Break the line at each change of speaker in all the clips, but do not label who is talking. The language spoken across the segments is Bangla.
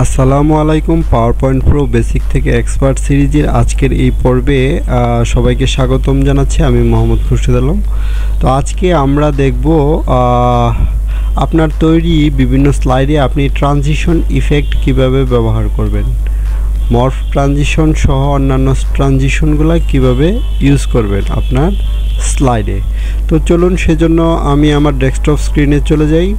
আসসালামু আলাইকুম। পাওয়ারপয়েন্ট প্রো বেসিক থেকে এক্সপার্ট সিরিজের আজকের এই পর্বে সবাইকে স্বাগতম জানাচ্ছি। আমি মোহাম্মদ খুরশিদ আলম। তো আজকে আমরা দেখব আপনার তৈরি বিভিন্ন স্লাইডে আপনি ট্রানজিশন ইফেক্ট কিভাবে ব্যবহার করবেন, মর্ফ ট্রানজিশন সহ অন্যান্য ট্রানজিশনগুলো কিভাবে ইউজ করবেন আপনার স্লাইডে। তো চলুন সেজন্য আমি আমার ডেস্কটপ স্ক্রিনে চলে যাই।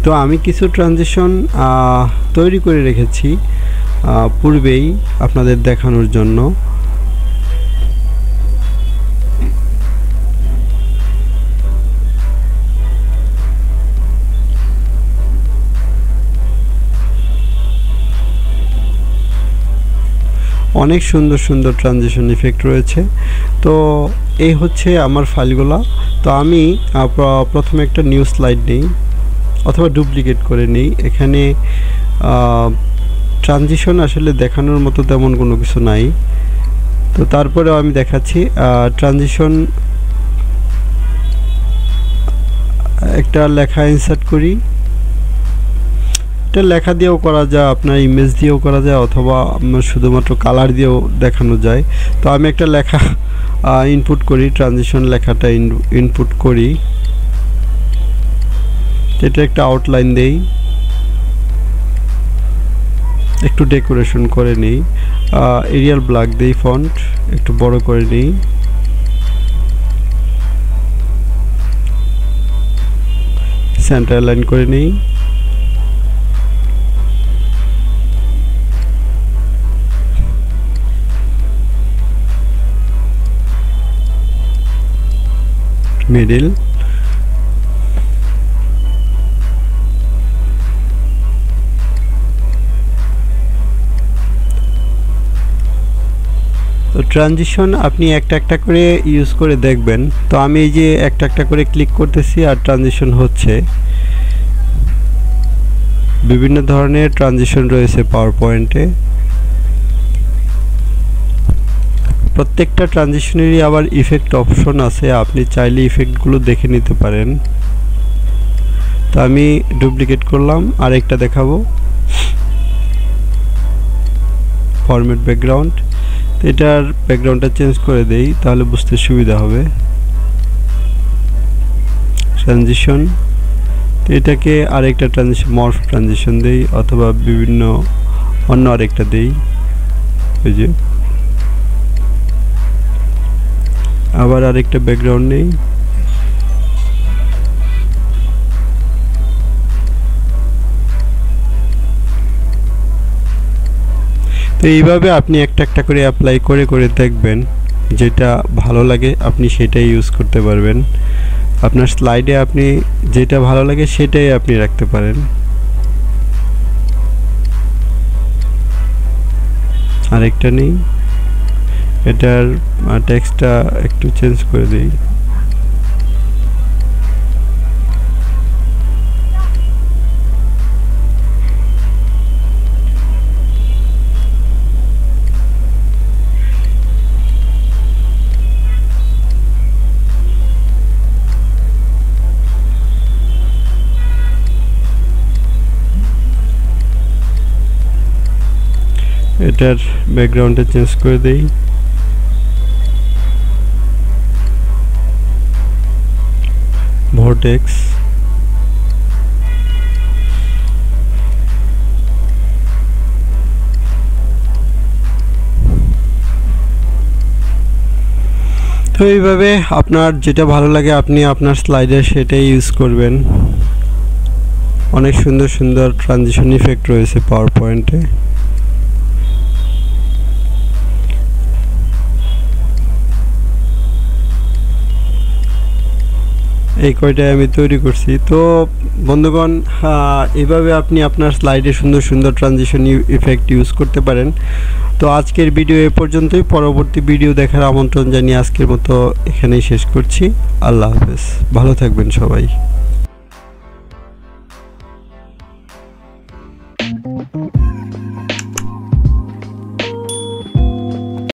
তো আমি কিছু ট্রানজিশন তৈরি করে রেখেছি পূর্বেই আপনাদের দেখানোর জন্য। অনেক সুন্দর সুন্দর ট্রানজিশন ইফেক্ট রয়েছে। তো এই হচ্ছে আমার ফাইলগুলো। তো আমি প্রথমে একটা নিউ স্লাইড নিই অথবা ডুপ্লিকেট করে নিই। এখানে ট্রানজিশন আসলে দেখানোর মতো তেমন কোনো কিছু নাই, তো তারপরেও আমি দেখাচ্ছি। ট্রানজিশন একটা লেখা ইনসার্ট করি। এটা লেখা দিয়েও করা যায়, আপনার ইমেজ দিয়েও করা যায়, অথবা শুধুমাত্র কালার দিয়েও দেখানো যায়। তো আমি একটা লেখা ইনপুট করি, ট্রানজিশন লেখাটা ইনপুট করি। এটা একটা আউটলাইন দেই, একটু ডেকোরেশন করে নিই, এরিয়াল ব্ল্যাক দেই, ফন্ট একটু বড় করে নিই, সেন্টার লাইন করে নিই। মিডল, তো ট্রানজিশন আপনি একটা একটা করে ইউজ করে দেখবেন। তো আমি এই যে একটা একটা করে ক্লিক করতেছি আর ট্রানজিশন হচ্ছে। বিভিন্ন ধরনের ট্রানজিশন রয়েছে পাওয়ার পয়েন্টে। প্রত্যেকটা ট্রানজিশনেরই আবার ইফেক্ট অপশন আছে, আপনি চাইলে ইফেক্টগুলো দেখে নিতে পারেন। তো আমি ডুপ্লিকেট করলাম, আরেকটা দেখাবো, ফরম্যাট ব্যাকগ্রাউন্ড। এটার ব্যাকগ্রাউন্ডটা চেঞ্জ করে দেই, তাহলে বুঝতে সুবিধা হবে। ট্রানজিশন, তো এটাকে আরেকটা ট্রানজিশন, মর্ফ ট্রানজিশন দেই, অথবা বিভিন্ন অন্য আরেকটা দেই। এই যে আবার আরেকটা ব্যাকগ্রাউন্ড নেই। তো এইভাবে আপনি একটা একটা করে অ্যাপ্লাই করে করে দেখবেন, যেটা ভালো লাগে আপনি সেটাই ইউজ করতে পারবেন। আপনার স্লাইডে আপনি যেটা ভালো লাগে সেটাই আপনি রাখতে পারেন। আরেকটা নেই, এটার টেক্সটটা একটু চেঞ্জ করে দিই। এটার ব্যাকগ্রাউন্ডটা চেঞ্জ করে দেই। ভর্টেক্স, তো এইভাবে আপনার যেটা ভালো লাগে আপনি আপনার স্লাইডে সেটাই ইউজ করবেন। অনেক সুন্দর সুন্দর ট্রানজিশন ইফেক্ট রয়েছে পাওয়ার পয়েন্টে। এই কয়টাই আমি তৈরি করছি। তো বন্ধুগণ, এভাবে আপনি আপনার স্লাইডে সুন্দর সুন্দর ট্রানজিশন ইফেক্ট ইউজ করতে পারেন। তো আজকের ভিডিও এ পর্যন্তই। পরবর্তী ভিডিও দেখার আমন্ত্রণ জানিয়ে আজকের মতো এখানেই শেষ করছি। আল্লাহ হাফেজ, ভালো থাকবেন সবাই।